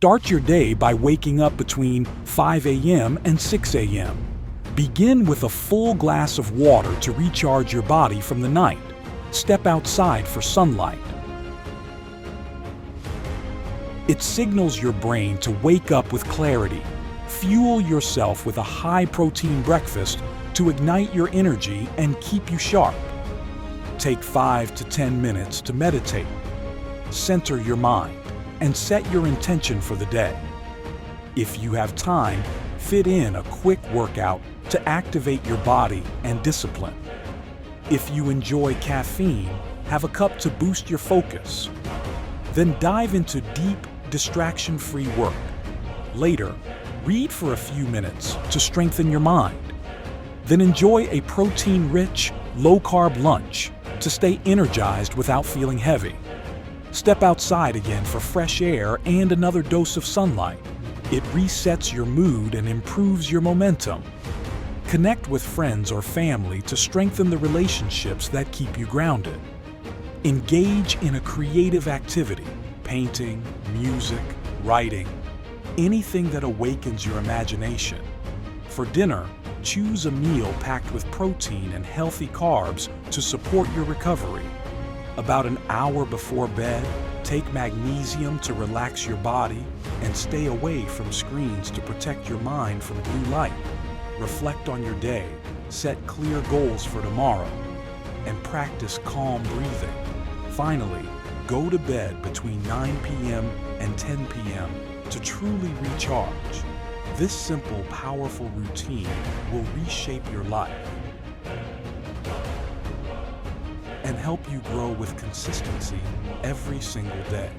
Start your day by waking up between 5 a.m. and 6 a.m. Begin with a full glass of water to recharge your body from the night. Step outside for sunlight. It signals your brain to wake up with clarity. Fuel yourself with a high-protein breakfast to ignite your energy and keep you sharp. Take 5 to 10 minutes to meditate. Center your mind and set your intention for the day. If you have time, fit in a quick workout to activate your body and discipline. If you enjoy caffeine, have a cup to boost your focus. Then dive into deep, distraction-free work. Later, read for a few minutes to strengthen your mind. Then enjoy a protein-rich, low-carb lunch to stay energized without feeling heavy. Step outside again for fresh air and another dose of sunlight. It resets your mood and improves your momentum. Connect with friends or family to strengthen the relationships that keep you grounded. Engage in a creative activity, painting, music, writing, anything that awakens your imagination. For dinner, choose a meal packed with protein and healthy carbs to support your recovery. About an hour before bed, take magnesium to relax your body and stay away from screens to protect your mind from blue light. Reflect on your day, set clear goals for tomorrow, and practice calm breathing. Finally, go to bed between 9 p.m. and 10 p.m. to truly recharge. This simple, powerful routine will reshape your life and help you grow with consistency every single day.